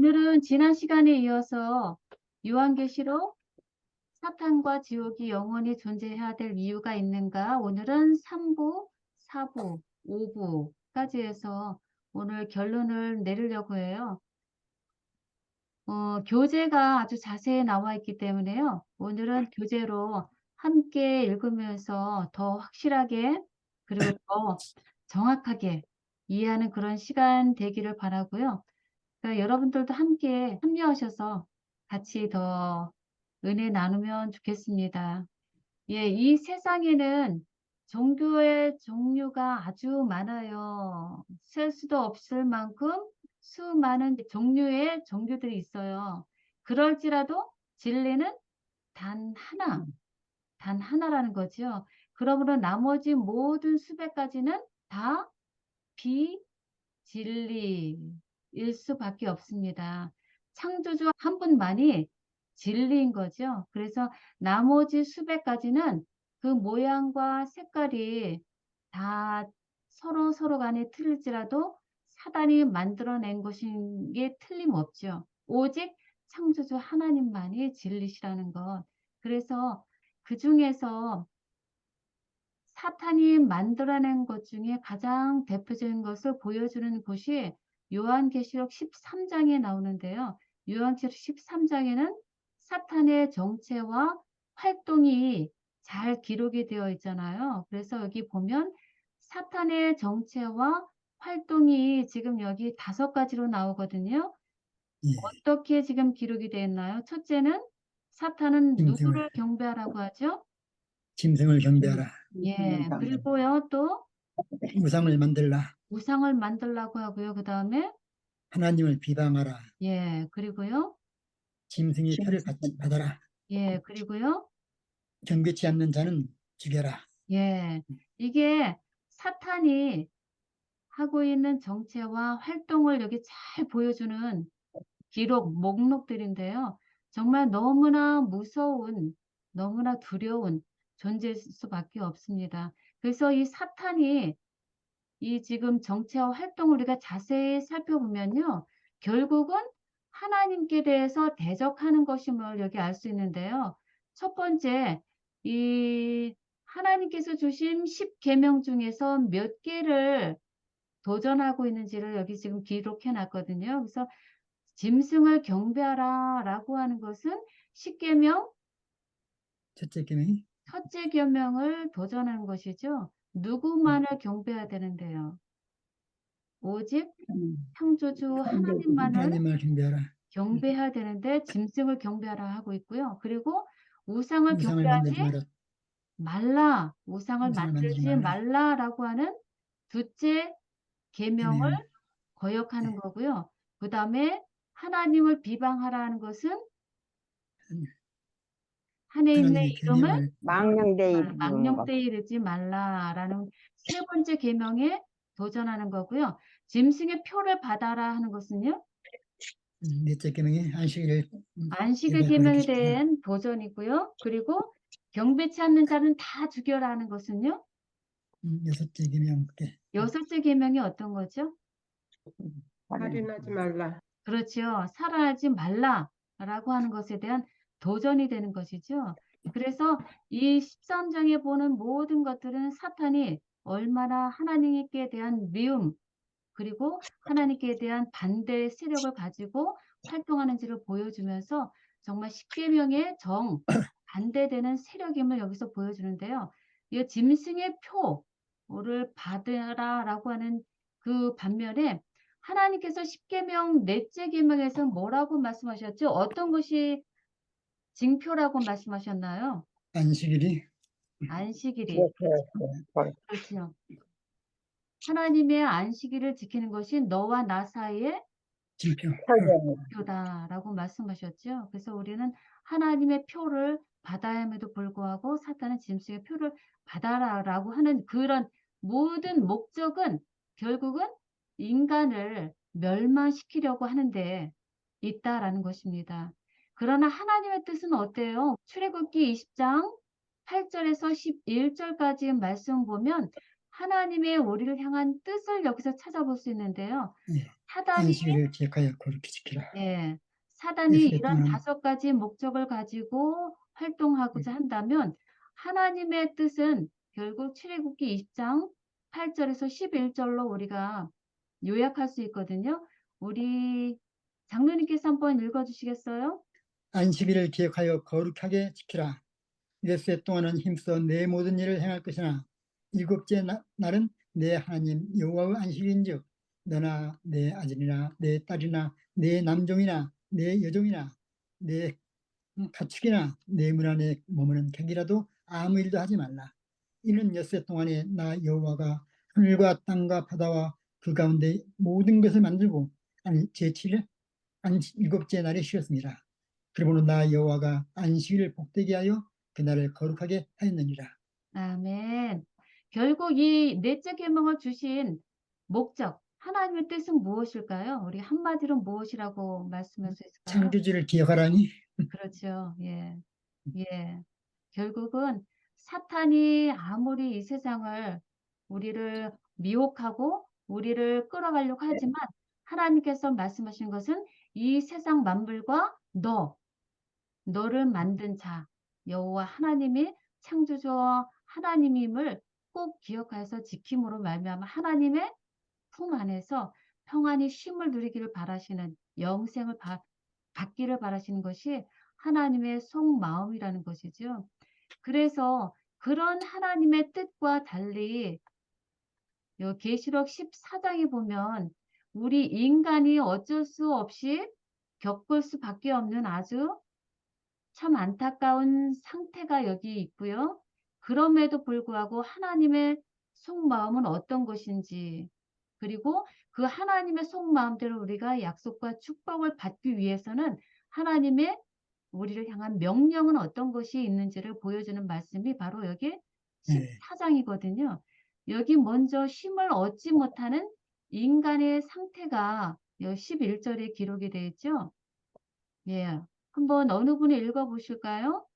오늘은 지난 시간에 이어서 요한계시록 사탄과 지옥이 영원히 존재해야 될 이유가 있는가? 오늘은 3부, 4부, 5부까지 해서 오늘 결론을 내리려고 해요. 교재가 아주 자세히 나와 있기 때문에요. 오늘은 교재로 함께 읽으면서 더 확실하게 그리고 더 정확하게 이해하는 그런 시간 되기를 바라고요. 그러니까 여러분들도 함께 참여하셔서 같이 더 은혜 나누면 좋겠습니다. 예, 이 세상에는 종교의 종류가 아주 많아요. 셀 수도 없을 만큼 수많은 종류의 종교들이 있어요. 그럴지라도 진리는 단 하나, 단 하나라는 거죠. 그러므로 나머지 모든 수백 가지는 다 비진리일 수밖에 없습니다. 창조주 한 분만이 진리인 거죠. 그래서 나머지 수백 가지는 그 모양과 색깔이 다 서로 간에 틀릴지라도 사단이 만들어낸 것인 게 틀림없죠. 오직 창조주 하나님만이 진리시라는 것. 그래서 그 중에서 사탄이 만들어낸 것 중에 가장 대표적인 것을 보여주는 곳이 요한계시록 13장에 나오는데요. 요한계시록 13장에는 사탄의 정체와 활동이 잘 기록이 되어 있잖아요. 그래서 여기 보면 사탄의 정체와 활동이 지금 여기 5가지로 나오거든요. 예, 어떻게 지금 기록이 되어 있나요? 첫째는 사탄은 누구를 경배하라고 하죠? 짐승을 경배하라. 예, 그리고요, 또 우상을 만들라. 우상을 만들라고 하고요. 그 다음에, 하나님을 비방하라. 예, 그리고요, 짐승의 표를 받아라. 예, 그리고요, 경배치 않는 자는 죽여라. 예. 이게 사탄이 하고 있는 정체와 활동을 여기 잘 보여주는 기록, 목록들인데요. 정말 너무나 무서운, 너무나 두려운 존재일 수밖에 없습니다. 그래서 이 사탄이 이 지금 정체와 활동을 우리가 자세히 살펴보면요. 결국은 하나님께 대해서 대적하는 것임을 여기 알 수 있는데요. 첫 번째, 이 하나님께서 주신 10계명 중에서 몇 개를 도전하고 있는지를 여기 지금 기록해 놨거든요. 그래서 짐승을 경배하라 라고 하는 것은 10계명 첫째 계명이 첫째 계명을 도전하는 것이죠. 누구만을 경배해야 되는데요. 오직 창조주 하나님만을 하나님을 경배하라. 경배해야 되는데 짐승을 경배하라 하고 있고요. 그리고 우상을 우상을 경배하지 만들지 마라. 말라, 우상을 우상을 만들지 만들지 말라. 말라라고 하는 둘째 계명을 계명. 거역하는 거고요. 그 다음에 하나님을 비방하라는 것은 하나님의 하나님의 이름을 계명을 망령되이 부르는 거. 망령되이 이르지 말라라는 세 번째 계명에 도전하는 거고요. 짐승의 표를 받아라 하는 것은요. 넷째 계명이 안식일을 안식일 예배하고 계명에 이렇게 대한 도전이고요. 그리고 경배치 않는 자는 다 죽여라 하는 것은요. 여섯째 계명. 여섯째 계명이 어떤 거죠? 살인하지 말라. 그렇죠. 살아나지 말라라고 하는 것에 대한 도전이 되는 것이죠. 그래서 이 13장에 보는 모든 것들은 사탄이 얼마나 하나님께 대한 미움 그리고 하나님께 대한 반대 세력을 가지고 활동하는지를 보여주면서 정말 십계명의 정 반대되는 세력임을 여기서 보여주는데요. 이 짐승의 표를 받으라라고 하는 그 반면에 하나님께서 십계명 넷째 계명에서 뭐라고 말씀하셨죠? 어떤 것이 징표라고 말씀하셨나요? 안식일이 안식일이. 그렇죠. 하나님의 안식일을 지키는 것이 너와 나 사이에 징표. 표다라고 말씀하셨죠. 그래서 우리는 하나님의 표를 받아야 함에도 불구하고 사탄은 짐승의 표를 받아라라고 하는 그런 모든 목적은 결국은 인간을 멸망시키려고 하는데 있다라는 것입니다. 그러나 하나님의 뜻은 어때요? 출애굽기 20장 8절에서 11절까지 말씀 보면 하나님의 우리를 향한 뜻을 여기서 찾아볼 수 있는데요. 예. 사단이 안식일을 기억하여 거룩히 지키라. 예, 사단이 예수의 이런 동안 5가지 목적을 가지고 활동하고자 한다면 하나님의 뜻은 결국 출애굽기 20장 8절에서 11절로 우리가 요약할 수 있거든요. 우리 장로님께서 한번 읽어주시겠어요? 안식일을 기억하여 거룩하게 지키라. 일세 동안은 힘써 내 모든 일을 행할 것이나 일곱째 날은 내 하나님 여호와의 안식일인즉 너나 내 아들이나 내 딸이나 내 남종이나 내 여종이나 내 가축이나 내 문 안에 머무는 객이라도 아무 일도 하지 말라. 이는 엿새 동안에 나 여호와가 하늘과 땅과 바다와 그 가운데 모든 것을 만들고 제7일 일곱째 날에 쉬었습니다. 그러므로 나 여호와가 안식일을 복되게 하여 그날을 거룩하게 하였느니라. 아멘. 결국 이 넷째 계명을 주신 목적, 하나님의 뜻은 무엇일까요? 우리 한마디로 무엇이라고 말씀할 수 있을까요? 창조주를 기억하라니. 그렇죠. 예. 예. 결국은 사탄이 아무리 이 세상을 우리를 미혹하고 우리를 끌어가려고 하지만 하나님께서 말씀하신 것은 이 세상 만물과 너를 만든 자, 여호와 하나님이 창조주와 하나님임을 꼭 기억해서 지킴으로 말미암아 하나님의 품 안에서 평안히 쉼을 누리기를 바라시는 영생을 받기를 바라시는 것이 하나님의 속마음이라는 것이죠. 그래서 그런 하나님의 뜻과 달리 요 계시록 14장에 보면 우리 인간이 어쩔 수 없이 겪을 수밖에 없는 아주 참 안타까운 상태가 여기 있고요. 그럼에도 불구하고 하나님의 속마음은 어떤 것인지, 그리고 그 하나님의 속마음대로 우리가 약속과 축복을 받기 위해서는 하나님의 우리를 향한 명령은 어떤 것이 있는지를 보여주는 말씀이 바로 여기 네. 14장이거든요. 여기 먼저 쉼을 얻지 못하는 인간의 상태가 11절에 기록이 되어 있죠. 예. 한번 어느 분이 읽어보실까요?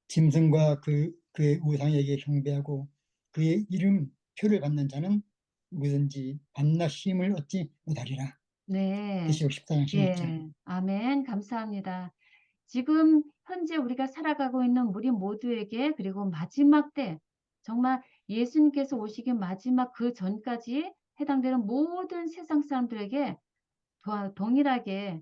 짐승과 그의 우상에게 경배하고 그의 이름표를 받는 자는 누구든지 밤낮 쉼을 얻지 못하리라. 네. 계시록 14장 11절. 예. 아멘. 감사합니다. 지금 현재 우리가 살아가고 있는 우리 모두에게 그리고 마지막 때 정말 예수님께서 오시기 마지막 그 전까지 해당되는 모든 세상 사람들에게 동일하게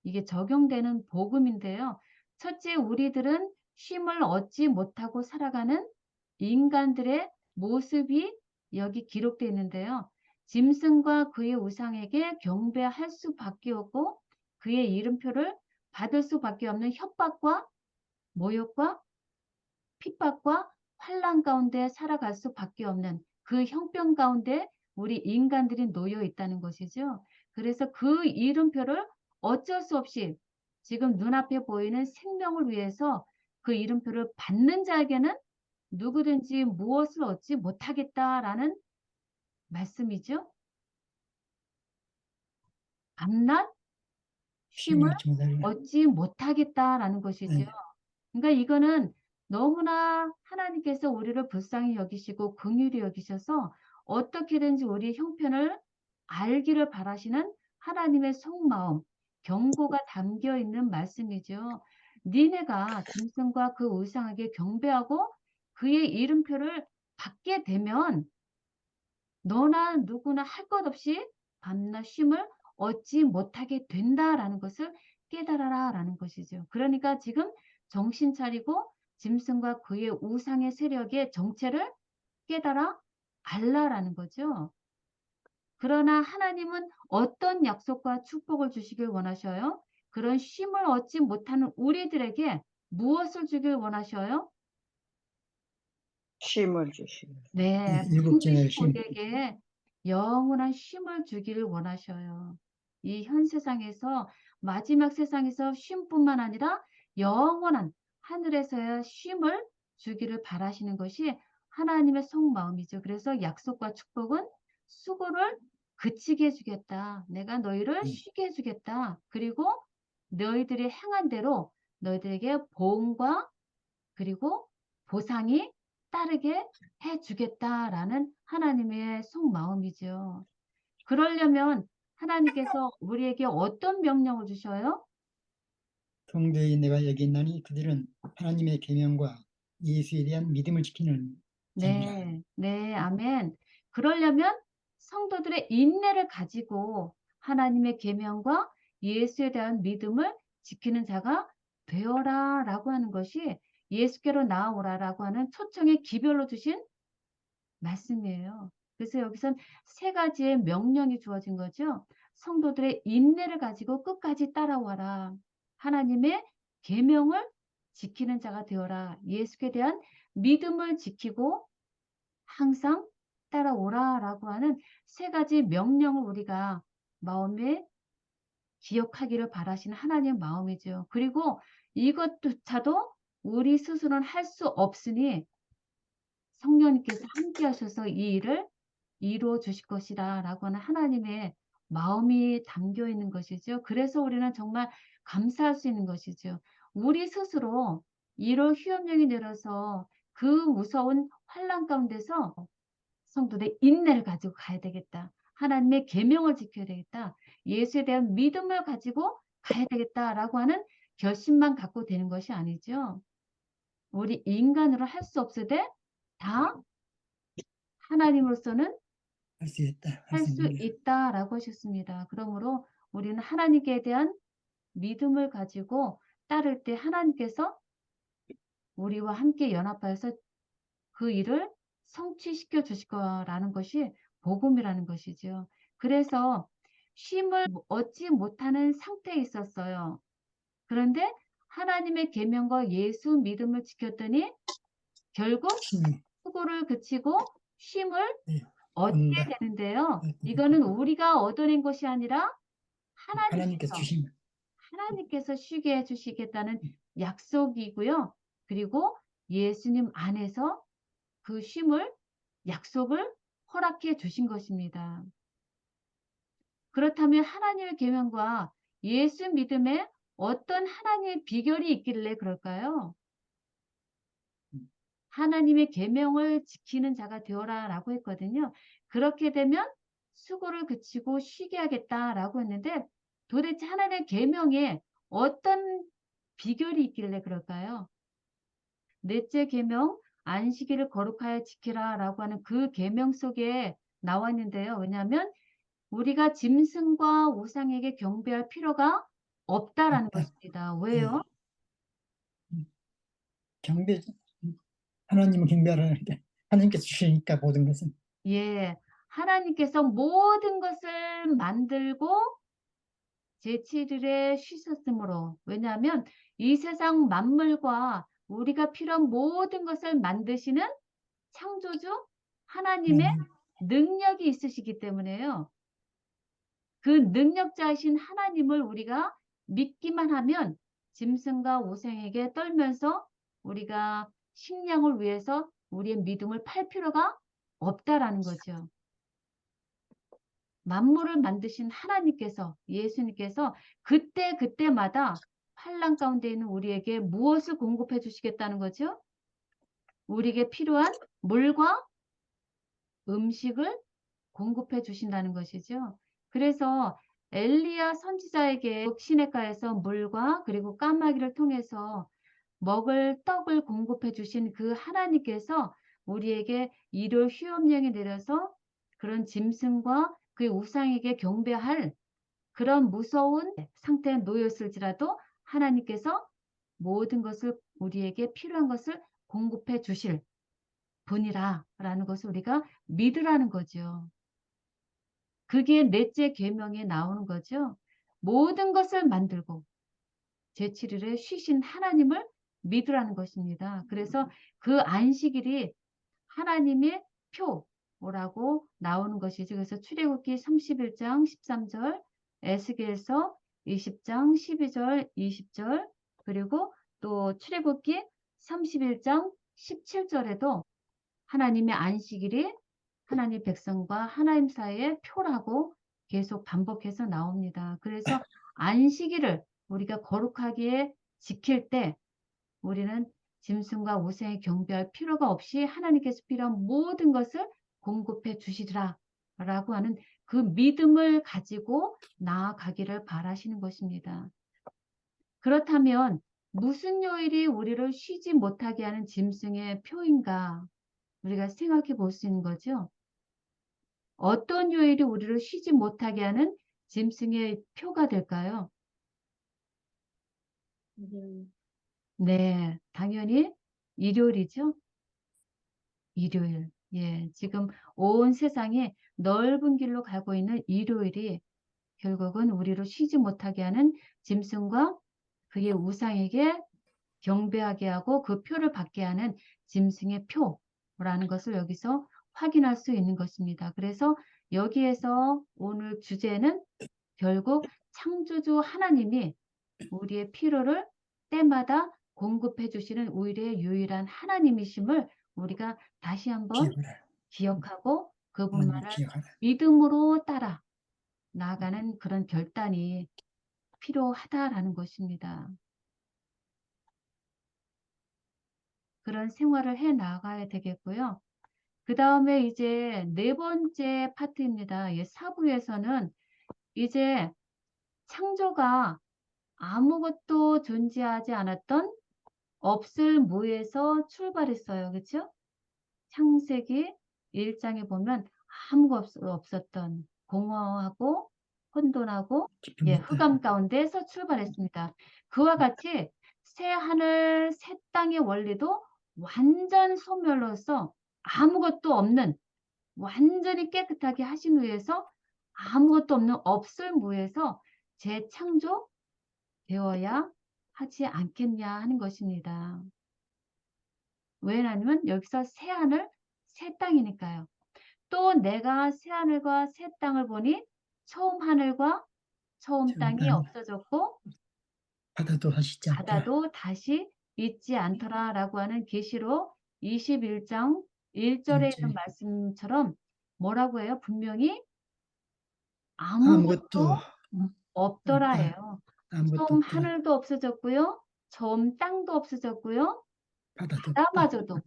이게 적용되는 복음인데요. 첫째, 우리들은 쉼을 얻지 못하고 살아가는 인간들의 모습이 여기 기록되어 있는데요. 짐승과 그의 우상에게 경배할 수밖에 없고 그의 이름표를 받을 수밖에 없는 협박과 모욕과 핍박과 환난 가운데 살아갈 수밖에 없는 그 형편 가운데 우리 인간들이 놓여 있다는 것이죠. 그래서 그 이름표를 어쩔 수 없이 지금 눈앞에 보이는 생명을 위해서 그 이름표를 받는 자에게는 누구든지 무엇을 얻지 못하겠다라는 말씀이죠. 밤낮 쉼을 쉼을 얻지 못하리라. 얻지 못하겠다라는 것이죠. 네. 그러니까 이거는 너무나 하나님께서 우리를 불쌍히 여기시고 긍휼히 여기셔서 어떻게든지 우리의 형편을 알기를 바라시는 하나님의 속마음, 경고가 담겨 있는 말씀이죠. 니네가 짐승과 그 우상에게 경배하고 그의 이름표를 받게 되면 너나 누구나 할 것 없이 밤낮 쉼을 얻지 못하게 된다라는 것을 깨달아라라는 것이죠. 그러니까 지금 정신 차리고 짐승과 그의 우상의 세력의 정체를 깨달아 알라라는 거죠. 그러나 하나님은 어떤 약속과 축복을 주시길 원하셔요? 그런 쉼을 얻지 못하는 우리들에게 무엇을 주길 원하셔요? 쉼을 주시고. 네, 일곱째 날 반드시 쉼. 우리에게 영원한 쉼을 주기를 원하셔요. 이 현 세상에서 마지막 세상에서 쉼뿐만 아니라 영원한 하늘에서의 쉼을 주기를 바라시는 것이 하나님의 속마음이죠. 그래서 약속과 축복은 수고를 그치게 해주겠다. 내가 너희를 쉬게 해주겠다. 그리고 너희들이 행한 대로 너희들에게 보응과 그리고 보상이 따르게 해주겠다라는 하나님의 속마음이죠. 그러려면 하나님께서 우리에게 어떤 명령을 주셔요? 성도의 내가 여기 있나니 그들은 하나님의 계명과 예수에 대한 믿음을 지키는 자니라. 네, 네, 아멘. 그러려면 성도들의 인내를 가지고 하나님의 계명과 예수에 대한 믿음을 지키는 자가 되어라라고 하는 것이 예수께로 나아오라라고 하는 초청의 기별로 주신 말씀이에요. 그래서 여기선 세 가지의 명령이 주어진 거죠. 성도들의 인내를 가지고 끝까지 따라와라. 하나님의 계명을 지키는 자가 되어라. 예수께 대한 믿음을 지키고 항상 따라오라라고 하는 세 가지 명령을 우리가 마음에 기억하기를 바라시는 하나님의 마음이죠. 그리고 이것조차도 우리 스스로는 할 수 없으니 성령님께서 함께 하셔서 이 일을 이루어 주실 것이다 라고 하는 하나님의 마음이 담겨 있는 것이죠. 그래서 우리는 정말 감사할 수 있는 것이죠. 우리 스스로 이런 휴업령이 내려서 그 무서운 환난 가운데서 성도들의 인내를 가지고 가야 되겠다. 하나님의 계명을 지켜야 되겠다. 예수에 대한 믿음을 가지고 가야 되겠다라고 하는 결심만 갖고 되는 것이 아니죠. 우리 인간으로 할 수 없으되 다 하나님으로서는 할 수 있다. 할 할 수 수 있느냐. 있다라고 하셨습니다. 그러므로 우리는 하나님께 대한 믿음을 가지고 따를 때 하나님께서 우리와 함께 연합하여서 그 일을 성취시켜 주실 거라는 것이 복음이라는 것이죠. 그래서 쉼을 얻지 못하는 상태에 있었어요. 그런데 하나님의 계명과 예수 믿음을 지켰더니 결국 힘이 수고를 그치고 쉼을 예, 얻게 얻는다. 되는데요. 이거는 우리가 얻어낸 것이 아니라 하나님께서 하나님께서 주신 하나님께서 쉬게 해 주시겠다는 약속이고요. 그리고 예수님 안에서 그 쉼을 약속을 허락해 주신 것입니다. 그렇다면 하나님의 계명과 예수 믿음에 어떤 하나님의 비결이 있길래 그럴까요? 하나님의 계명을 지키는 자가 되어라라고 했거든요. 그렇게 되면 수고를 그치고 쉬게 하겠다라고 했는데 도대체 하나님의 계명에 어떤 비결이 있길래 그럴까요? 넷째 계명 안식일을 거룩하여 지키라라고 하는 그 계명 속에 나와 있는데요. 왜냐하면 우리가 짐승과 우상에게 경배할 필요가 없다라는 없다. 것입니다. 예. 왜요? 경배 하나님을 경배하라. 하나님께서 주시니까 모든 것은 예. 하나님께서 모든 것을 만들고 제7일에 쉬셨으므로. 왜냐하면 이 세상 만물과 우리가 필요한 모든 것을 만드시는 창조주 하나님의 하나님 능력이 있으시기 때문에요. 그 능력자이신 하나님을 우리가 믿기만 하면 짐승과 우상에게 떨면서 우리가 식량을 위해서 우리의 믿음을 팔 필요가 없다라는 거죠. 만물을 만드신 하나님께서 예수님께서 그때마다 환난 가운데 있는 우리에게 무엇을 공급해 주시겠다는 거죠? 우리에게 필요한 물과 음식을 공급해 주신다는 것이죠. 그래서 엘리야 선지자에게 시냇가에서 물과 그리고 까마귀를 통해서 먹을 떡을 공급해 주신 그 하나님께서 우리에게 일요 휴업령이 내려서 그런 짐승과 그 우상에게 경배할 그런 무서운 상태에 놓였을지라도 하나님께서 모든 것을 우리에게 필요한 것을 공급해 주실 분이라라는 것을 우리가 믿으라는 거죠. 그게 넷째 계명에 나오는 거죠. 모든 것을 만들고 제7일에 쉬신 하나님을 믿으라는 것입니다. 그래서 그 안식일이 하나님의 표라고 나오는 것이죠. 그래서 출애굽기 31장 13절, 에스겔서 20장 12절, 20절, 그리고 또 출애굽기 31장 17절에도 하나님의 안식일이 하나님 백성과 하나님 사이의 표라고 계속 반복해서 나옵니다. 그래서 안식일을 우리가 거룩하게 지킬 때 우리는 짐승과 우상에 경배할 필요가 없이 하나님께서 필요한 모든 것을 공급해 주시리라 라고 하는 그 믿음을 가지고 나아가기를 바라시는 것입니다. 그렇다면 무슨 요일이 우리를 쉬지 못하게 하는 짐승의 표인가? 우리가 생각해 볼 수 있는 거죠. 어떤 요일이 우리를 쉬지 못하게 하는 짐승의 표가 될까요? 네, 당연히 일요일이죠. 일요일. 예, 지금 온 세상에 넓은 길로 가고 있는 일요일이 결국은 우리를 쉬지 못하게 하는 짐승과 그의 우상에게 경배하게 하고 그 표를 받게 하는 짐승의 표라는 것을 여기서 확인할 수 있는 것입니다. 그래서 여기에서 오늘 주제는 결국 창조주 하나님이 우리의 필요를 때마다 공급해 주시는 우리의 유일한 하나님이심을 우리가 다시 한번 기억하라. 기억하고 하나님 그분만을 기억하라. 믿음으로 따라 나아가는 그런 결단이 필요하다라는 것입니다. 그런 생활을 해 나가야 되겠고요. 그 다음에 이제 네 번째 파트입니다. 4부에서는 이제 창조가 아무것도 존재하지 않았던 없을 무에서 출발했어요. 그렇죠? 창세기 1장에 보면 아무것도 없었던 공허하고 혼돈하고 깊은 밑에 흑암 가운데에서 출발했습니다. 그와 같이 새 하늘 새 땅의 원리도 완전 소멸로서 아무것도 없는 완전히 깨끗하게 하신 후에서 아무것도 없는 없을 무에서 재창조되어야 하지 않겠냐 하는 것입니다. 왜냐하면 여기서 새 하늘, 새 땅이니까요. 또 내가 새 하늘과 새 땅을 보니 처음 하늘과 처음 땅이 땅 없어졌고 바다도 하시지 않더라. 바다도 다시 있지 않더라라고 하는 계시록 21장 1절에 있는 말씀처럼 뭐라고 해요? 분명히 아무것도 아무것도 없더라예요. 아무것도 처음 없더라. 하늘도 없어졌고요. 처음 땅도 없어졌고요. 바다도 없다.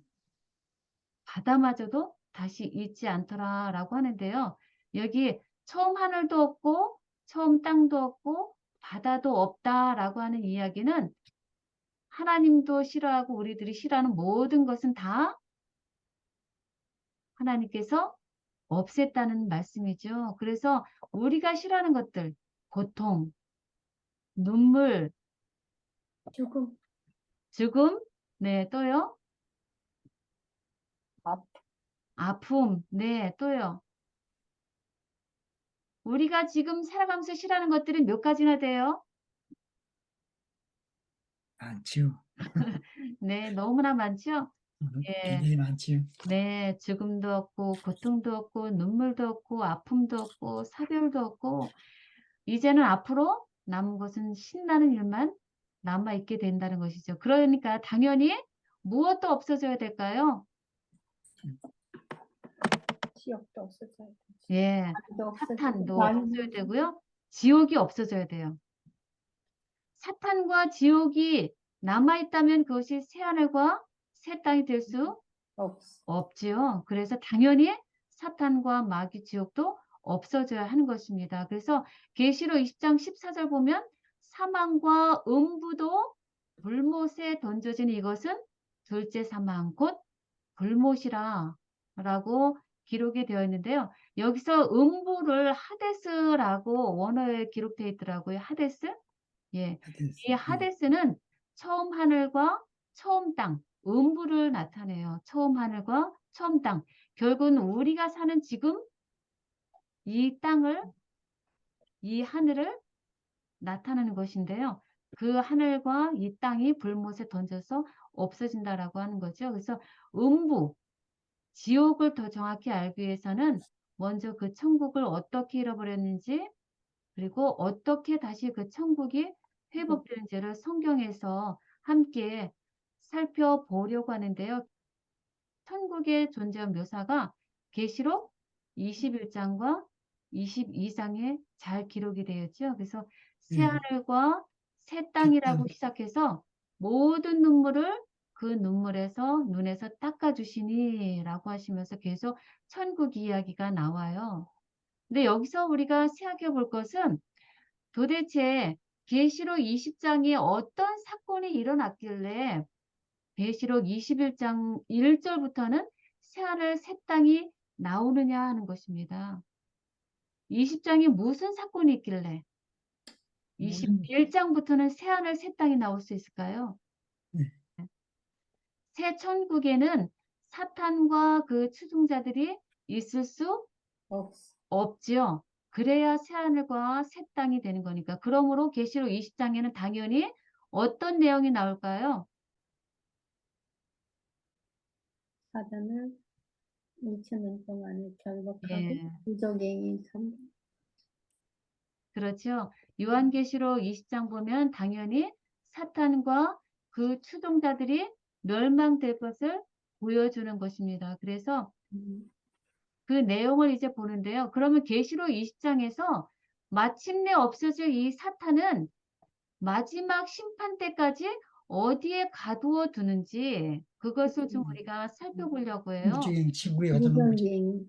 바다마저도 다시 있지 않더라라고 하는데요. 여기 처음 하늘도 없고 처음 땅도 없고 바다도 없다라고 하는 이야기는 하나님도 싫어하고 우리들이 싫어하는 모든 것은 다 하나님께서 없앴다는 말씀이죠. 그래서 우리가 싫어하는 것들, 고통, 눈물, 죽음, 네, 또요. 아픔, 네, 또요. 우리가 지금 살아가면서 싫어하는 것들이 몇 가지나 돼요? 많지요. 네, 너무나 많죠? 예, 굉장히 많지요. 네, 죽음도 없고, 고통도 없고, 눈물도 없고, 아픔도 없고, 사별도 없고, 이제는 앞으로 남은 것은 신나는 일만 남아있게 된다는 것이죠. 그러니까 당연히 무엇도 없어져야 될까요? 지옥도 없어져야 돼. 예, 많이도 없어지고 사탄도 많이 없어져야 되고요. 지옥이 없어져야 돼요. 사탄과 지옥이 남아있다면 그것이 새하늘과 새 땅이 될 수 없어. 없지요. 그래서 당연히 사탄과 마귀 지옥도 없어져야 하는 것입니다. 그래서 계시록 20장 14절 보면 사망과 음부도 불못에 던져진 이것은 둘째 사망 곧 불못이라 라고 기록이 되어 있는데요. 여기서 음부를 하데스라고 원어에 기록되어 있더라고요. 하데스. 예. 이 하데스는 처음 하늘과 처음 땅, 음부를 나타내요. 처음 하늘과 처음 땅. 결국은 우리가 사는 지금 이 땅을, 이 하늘을 나타내는 것인데요. 그 하늘과 이 땅이 불못에 던져서 없어진다라고 하는 거죠. 그래서 음부, 지옥을 더 정확히 알기 위해서는 먼저 그 천국을 어떻게 잃어버렸는지 그리고 어떻게 다시 그 천국이 회복되는지를 성경에서 함께 살펴보려고 하는데요. 천국의 존재 묘사가 계시록 21장과 22장에 잘 기록이 되어 있죠. 그래서 새 하늘과 새 땅이라고 시작해서 모든 눈물을 그 눈물에서 눈에서 닦아주시니 라고 하시면서 계속 천국 이야기가 나와요. 근데 여기서 우리가 생각해 볼 것은 도대체 계시록 20장에 어떤 사건이 일어났길래 계시록 21장 1절부터는 새하늘 새 땅이 나오느냐 하는 것입니다. 20장에 무슨 사건이 있길래 21장부터는 새하늘 새 땅이 나올 수 있을까요? 네. 새 천국에는 사탄과 그 추종자들이 있을 수 없어. 없지요. 그래야 새하늘과 새 땅이 되는 거니까. 그러므로 계시록 20장에는 당연히 어떤 내용이 나올까요? 사단을 2000년 동안에 결박하고 예, 부적행위 그렇죠. 요한계시록 20장 보면 당연히 사탄과 그 추종자들이 멸망될 것을 보여주는 것입니다. 그래서 그 내용을 이제 보는데요. 그러면 계시록 20장에서 마침내 없어질 이 사탄은 마지막 심판 때까지 어디에 가두어 두는지 그것을 좀 우리가 살펴보려고 해요. 무적행 지구에 가두는 거죠. 부적행위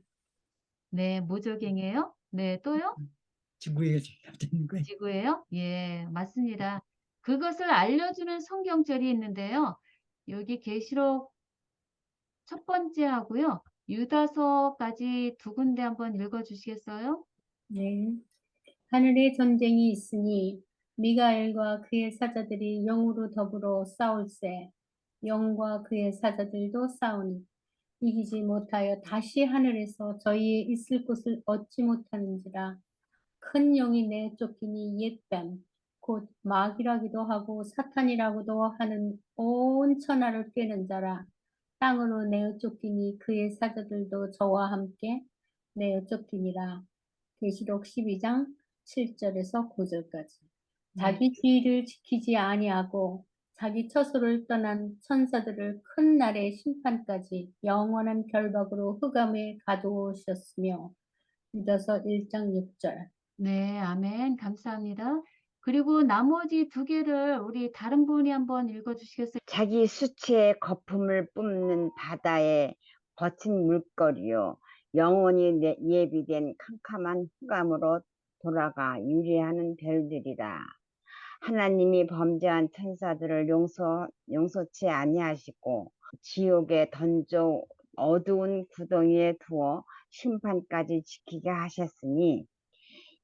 네, 무적행이에요. 네, 또요? 지구에 가두는 거예요. 지구예요? 예, 맞습니다. 그것을 알려주는 성경절이 있는데요. 여기 계시록 첫 번째 하고요. 유다서까지 두 군데 한번 읽어주시겠어요? 네. 하늘에 전쟁이 있으니 미가엘과 그의 사자들이 영으로 더불어 싸울세. 영과 그의 사자들도 싸우니 이기지 못하여 다시 하늘에서 저희의 있을 곳을 얻지 못하는지라. 큰 영이 내쫓기니 옛뱀 곧 마귀라기도 하고 사탄이라고도 하는 온 천하를 꿰는 자라. 땅으로 내어 쫓기니 그의 사자들도 저와 함께 내어 쫓기니라. 계시록 12장 7절에서 9절까지. 네. 자기 주의를 지키지 아니하고 자기 처소를 떠난 천사들을 큰 날의 심판까지 영원한 결박으로 흑암에 가두었으며. 유다서 1장 6절. 네, 아멘. 감사합니다. 그리고 나머지 두 개를 우리 다른 분이 한번 읽어주시겠어요? 자기 수치의 거품을 뿜는 바다의 거친 물거리요. 영원히 예비된 캄캄한 흑암으로 돌아가 유리하는 별들이라. 하나님이 범죄한 천사들을 용서치 아니하시고 지옥에 던져 어두운 구덩이에 두어 심판까지 지키게 하셨으니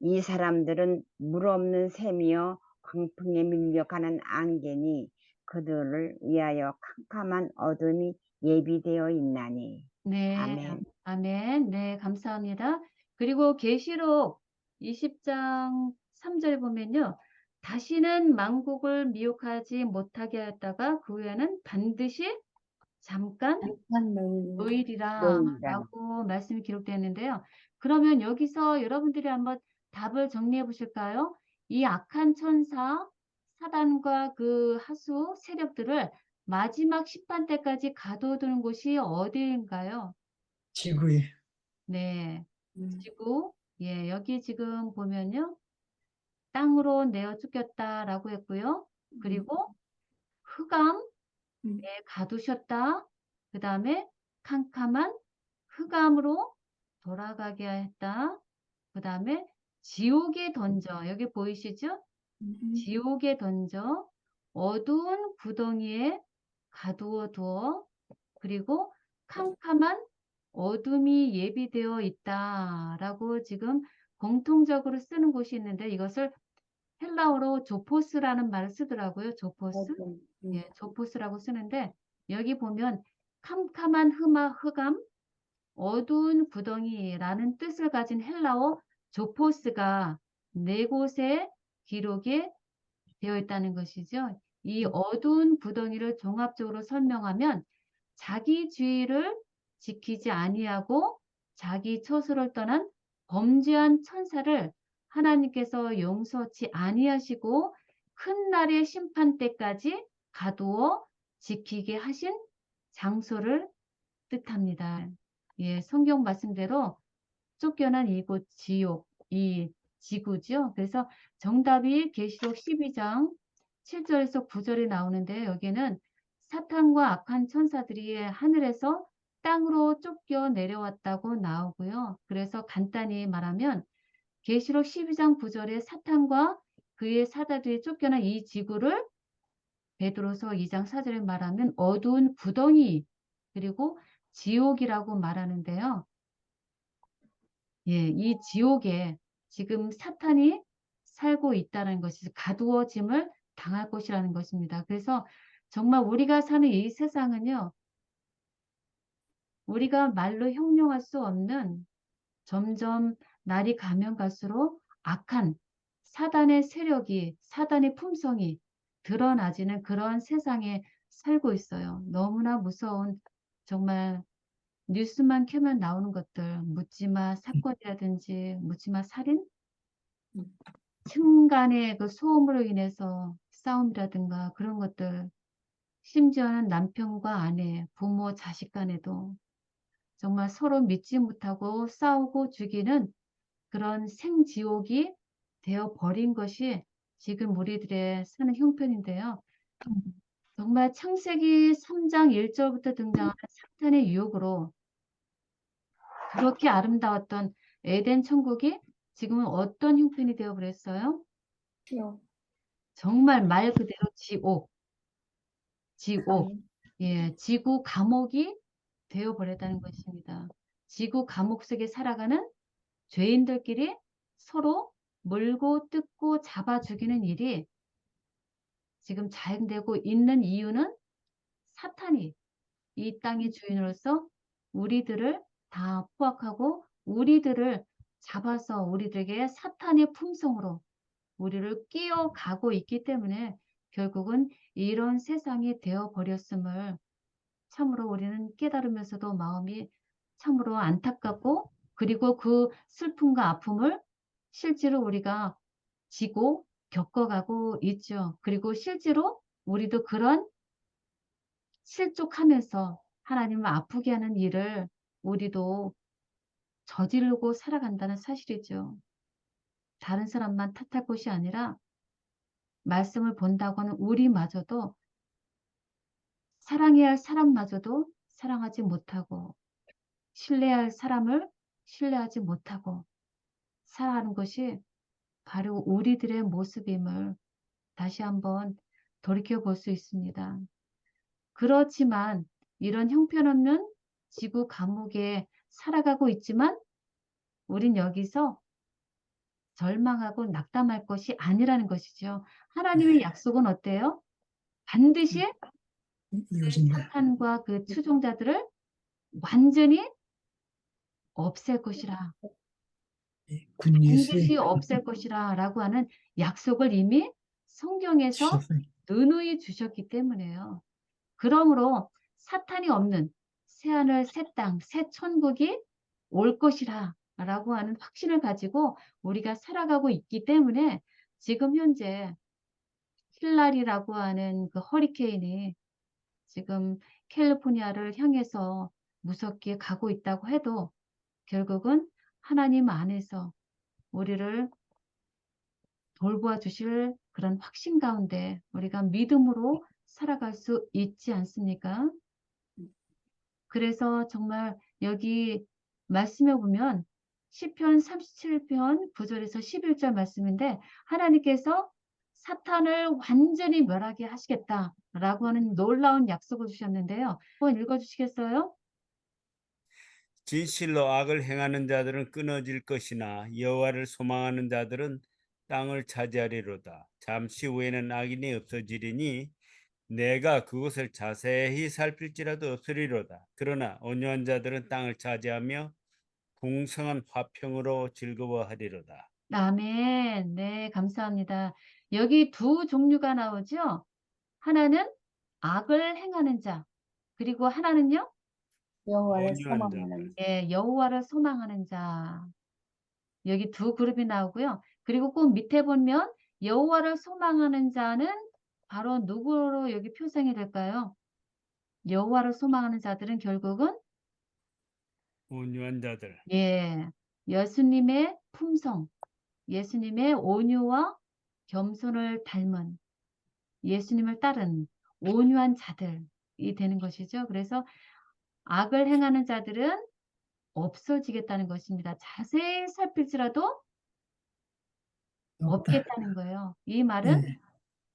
이 사람들은 물 없는 샘이여 광풍에 밀려가는 안개니 그들을 위하여 캄캄한 어둠이 예비되어 있나니. 네, 아멘. 아멘. 네, 감사합니다. 그리고 계시록 20장 3절 보면요. 다시는 만국을 미혹하지 못하게 하였다가 그 후에는 반드시 잠깐 노일이라. 노일이라 노일이라. 라고 말씀이 기록되어 있는데요. 그러면 여기서 여러분들이 한번 답을 정리해 보실까요? 이 악한 천사, 사단과 그 하수 세력들을 마지막 심판 때까지 가둬두는 곳이 어디인가요? 지구에 네, 지구. 예, 여기 지금 보면요. 땅으로 내어 쫓겼다라고 했고요. 그리고 흑암, 가두셨다. 그 다음에 캄캄한 흑암으로 돌아가게 했다. 그 다음에 지옥에 던져. 여기 보이시죠? 지옥에 던져 어두운 구덩이에 가두어 두어 그리고 캄캄한 어둠이 예비되어 있다라고 지금 공통적으로 쓰는 곳이 있는데 이것을 헬라어로 조포스라는 말을 쓰더라고요. 조포스. 예, 조포스라고 쓰는데 여기 보면 캄캄한 흑암, 어두운 구덩이라는 뜻을 가진 헬라어 조포스가 네 곳에 기록이 되어 있다는 것이죠. 이 어두운 구덩이를 종합적으로 설명하면 자기 주의를 지키지 아니하고 자기 처소를 떠난 범죄한 천사를 하나님께서 용서치 아니하시고 큰 날의 심판 때까지 가두어 지키게 하신 장소를 뜻합니다. 예, 성경 말씀대로 쫓겨난 이곳 지옥, 이 지구죠. 그래서 정답이 계시록 12장 7절에서 9절에 나오는데 여기는 사탄과 악한 천사들이 하늘에서 땅으로 쫓겨 내려왔다고 나오고요. 그래서 간단히 말하면 계시록 12장 9절에 사탄과 그의 사자들이 쫓겨난 이 지구를 베드로서 2장 4절에 말하면 어두운 구덩이 그리고 지옥이라고 말하는데요. 예, 이 지옥에 지금 사탄이 살고 있다는 것이 가두어짐을 당할 것이라는 것입니다. 그래서 정말 우리가 사는 이 세상은요, 우리가 말로 형용할 수 없는 점점 날이 가면 갈수록 악한 사단의 세력이, 사단의 품성이 드러나지는 그런 세상에 살고 있어요. 너무나 무서운 정말 뉴스만 켜면 나오는 것들, 묻지마 사건이라든지 묻지마 살인, 층 간의 그 소음으로 인해서 싸움이라든가 그런 것들, 심지어는 남편과 아내, 부모, 자식 간에도 정말 서로 믿지 못하고 싸우고 죽이는 그런 생지옥이 되어 버린 것이 지금 우리들의 사는 형편인데요. 정말 창세기 3장 1절부터 등장하는 사탄의 유혹으로 그렇게 아름다웠던 에덴 천국이 지금은 어떤 형편이 되어 버렸어요? 지옥. 정말 말 그대로 지옥, 지옥, 감. 예, 지구 감옥이 되어 버렸다는 것입니다. 지구 감옥 속에 살아가는 죄인들끼리 서로 물고 뜯고 잡아 죽이는 일이 지금 자행되고 있는 이유는 사탄이 이 땅의 주인으로서 우리들을 다 포악하고 우리들을 잡아서 우리들에게 사탄의 품성으로 우리를 끼어가고 있기 때문에 결국은 이런 세상이 되어 버렸음을 참으로 우리는 깨달으면서도 마음이 참으로 안타깝고 그리고 그 슬픔과 아픔을 실제로 우리가 지고 겪어가고 있죠. 그리고 실제로 우리도 그런 실족하면서 하나님을 아프게 하는 일을 우리도 저지르고 살아간다는 사실이죠. 다른 사람만 탓할 것이 아니라 말씀을 본다고 하는 우리마저도 사랑해야 할 사람마저도 사랑하지 못하고 신뢰할 사람을 신뢰하지 못하고 살아가는 것이 바로 우리들의 모습임을 다시 한번 돌이켜 볼 수 있습니다. 그렇지만 이런 형편없는 지구 감옥에 살아가고 있지만 우린 여기서 절망하고 낙담할 것이 아니라는 것이죠. 하나님의 약속은 어때요? 반드시 그 이것입니다. 사탄과 그 추종자들을 완전히 없앨 것이라. 굿뉴스 반드시 없앨 것이라 라고 하는 약속을 이미 성경에서 주셨어요. 누누이 주셨기 때문에요. 그러므로 사탄이 없는 새하늘, 새 땅, 새 천국이 올 것이라 라고 하는 확신을 가지고 우리가 살아가고 있기 때문에 지금 현재 힐라리라고 하는 그 허리케인이 지금 캘리포니아를 향해서 무섭게 가고 있다고 해도 결국은 하나님 안에서 우리를 돌보아 주실 그런 확신 가운데 우리가 믿음으로 살아갈 수 있지 않습니까? 그래서 정말 여기 말씀해 보면 시편 37편 9절에서 11절 말씀인데 하나님께서 사탄을 완전히 멸하게 하시겠다라고 하는 놀라운 약속을 주셨는데요. 한번 읽어 주시겠어요? 진실로 악을 행하는 자들은 끊어질 것이나 여호와를 소망하는 자들은 땅을 차지하리로다. 잠시 후에는 악인이 없어지리니 내가 그곳을 자세히 살필지라도 없으리로다. 그러나 온유한 자들은 땅을 차지하며 풍성한 화평으로 즐거워하리로다. 아멘. 네, 감사합니다. 여기 두 종류가 나오죠? 하나는 악을 행하는 자, 그리고 하나는요? 여호와를 온유한 소망하는 예, 여호와를 소망하는 자. 여기 두 그룹이 나오고요. 그리고 꼭 밑에 보면 여호와를 소망하는 자는 바로 누구로 여기 표상이 될까요? 여호와를 소망하는 자들은 결국은 온유한 자들. 예, 예수님의 품성, 예수님의 온유와 겸손을 닮은 예수님을 따른 온유한 자들이 되는 것이죠. 그래서 악을 행하는 자들은 없어지겠다는 것입니다. 자세히 살필지라도 없다. 없겠다는 거예요. 이 말은 네.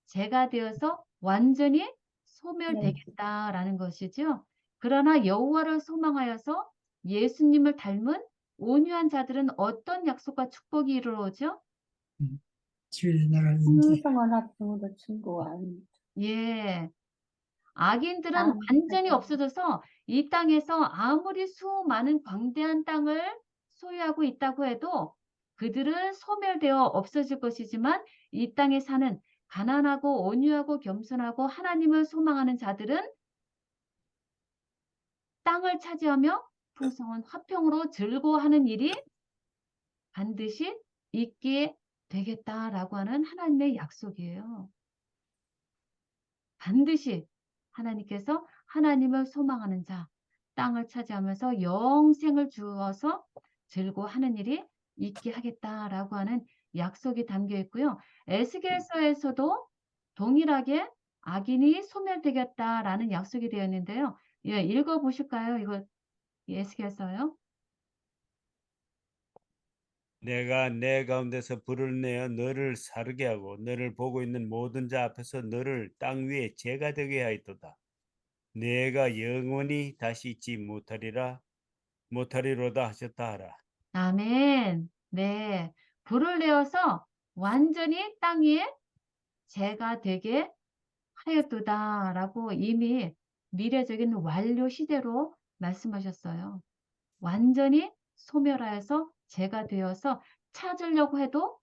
제가 되어서 완전히 소멸되겠다라는 것이죠. 그러나 여호와를 소망하여서 예수님을 닮은 온유한 자들은 어떤 약속과 축복이 이루어져? 주의 나라 임재. 풍성한 학생으로 충고한 예. 악인들은 아, 완전히 맞아요. 없어져서 이 땅에서 아무리 수많은 광대한 땅을 소유하고 있다고 해도 그들은 소멸되어 없어질 것이지만 이 땅에 사는 가난하고 온유하고 겸손하고 하나님을 소망하는 자들은 땅을 차지하며 풍성한 화평으로 즐거워하는 일이 반드시 있게 되겠다라고 하는 하나님의 약속이에요. 반드시 하나님께서 하나님을 소망하는 자, 땅을 차지하면서 영생을 주어서 즐거워하는 일이 있게 하겠다라고 하는 약속이 담겨 있고요. 에스겔서에서도 동일하게 악인이 소멸되겠다라는 약속이 되어 있는데요. 예, 읽어 보실까요? 이거 에스겔서요. 내가 내 가운데서 불을 내어 너를 사르게 하고 너를 보고 있는 모든 자 앞에서 너를 땅 위에 재가 되게 하였도다. 내가 영원히 다시 잊지 못하리로다 하셨다 하라. 아멘. 네. 불을 내어서 완전히 땅 위에 재가 되게 하였도다라고 이미 미래적인 완료 시대로 말씀하셨어요. 완전히 소멸하여서 재가 되어서 찾으려고 해도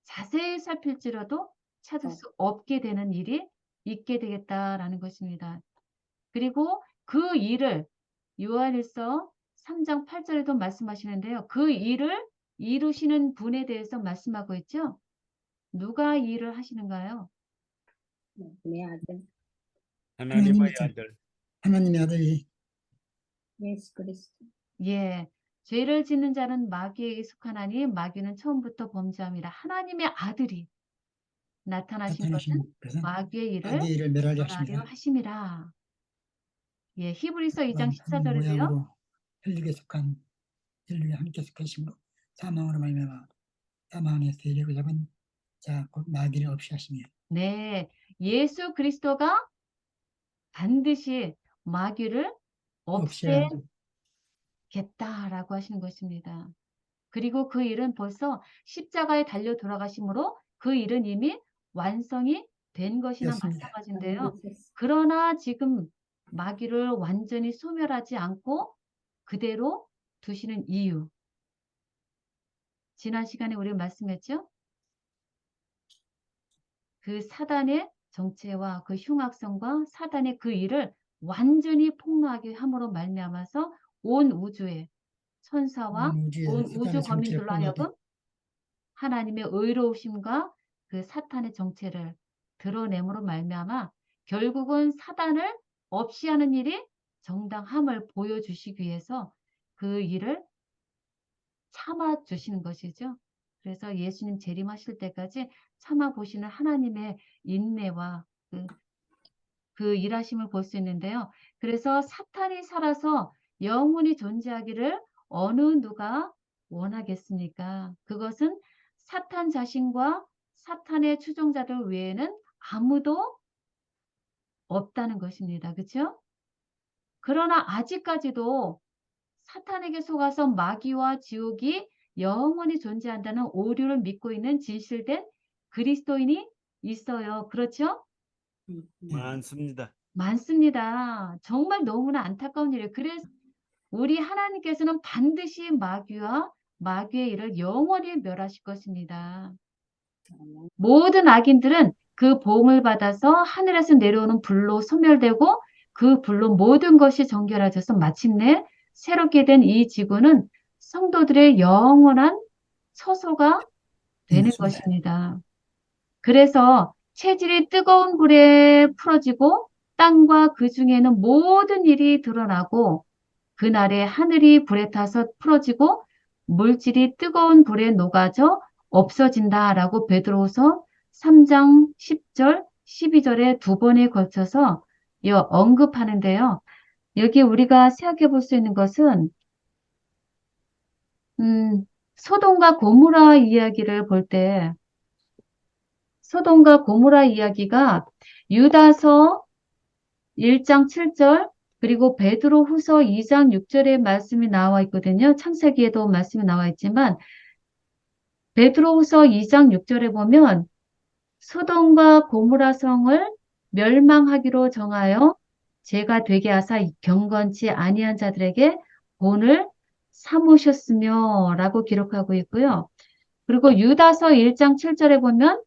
자세히 살필지라도 찾을 수 없게 되는 일이 있게 되겠다라는 것입니다. 그리고 그 일을 요한일서 3장 8절에도 말씀하시는데요. 그 일을 이루시는 분에 대해서 말씀하고 있죠. 누가 이 일을 하시는가요? 내 아들 하나님의 하나님이죠. 아들 하나님의 아들이 예수 그리스도. 예. 죄를 짓는 자는 마귀에 익숙하나니 마귀는 처음부터 범죄함이라. 하나님의 아들이 나타나신 것은 나타나신 것은 마귀의 일을 마귀의 일을 멸하려 멸하려 하십니다. 하심이라. 예, 히브리서 2장 그 14절에도요. 모양으로 혈육에 속한 인류에 함께 속하심으로 사망으로 말미암아 사망의 세력을 잡은 자 곧 마귀를 없이 하시며 네. 예수 그리스도가 반드시 마귀를 없이 하는 없애겠다라고 하시는 것입니다. 그리고 그 일은 벌써 십자가에 달려 돌아가심으로 그 일은 이미 완성이 된 것이나 되었습니다. 마찬가지인데요. 그러나 지금 마귀를 완전히 소멸하지 않고 그대로 두시는 이유. 지난 시간에 우리 말씀했죠? 그 사단의 정체와 그 흉악성과 사단의 그 일을 완전히 폭로하게 함으로 말미암아서 온 우주에 천사와 온 우주에 온 사탄의 우주 정체를 거민들로 폭로하게 하여금 하나님의 의로우심과 그 사탄의 정체를 드러냄으로 말미암아 결국은 사단을 없이 하는 일이 정당함을 보여주시기 위해서 그 일을 참아 주시는 것이죠. 그래서 예수님 재림하실 때까지 참아 보시는 하나님의 인내와 그 일하심을 볼 수 있는데요. 그래서 사탄이 살아서 영원히 존재하기를 어느 누가 원하겠습니까? 그것은 사탄 자신과 사탄의 추종자들 외에는 아무도 없다는 것입니다. 그렇죠? 그러나 아직까지도 사탄에게 속아서 마귀와 지옥이 영원히 존재한다는 오류를 믿고 있는 진실된 그리스도인이 있어요. 그렇죠? 많습니다. 많습니다. 정말 너무나 안타까운 일이에요. 그래서 우리 하나님께서는 반드시 마귀와 마귀의 일을 영원히 멸하실 것입니다. 모든 악인들은 그 보응을 받아서 하늘에서 내려오는 불로 소멸되고 그 불로 모든 것이 정결해져서 마침내 새롭게 된 이 지구는 성도들의 영원한 처소가 되는 있습니다. 것입니다. 그래서 체질이 뜨거운 불에 풀어지고 땅과 그 중에는 모든 일이 드러나고 그날에 하늘이 불에 타서 풀어지고 물질이 뜨거운 불에 녹아져 없어진다라고 베드로후서 3장 10절, 12절에 두 번에 걸쳐서 언급하는데요. 여기 우리가 생각해 볼 수 있는 것은 소돔과 고모라 이야기를 볼 때 소돔과 고모라 이야기가 유다서 1장 7절 그리고 베드로후서 2장 6절에 말씀이 나와 있거든요. 창세기에도 말씀이 나와 있지만 베드로후서 2장 6절에 보면 소돔과 고모라 성을 멸망하기로 정하여 죄가 되게 하사 경건치 아니한 자들에게 본을 삼으셨으며 라고 기록하고 있고요. 그리고 유다서 1장 7절에 보면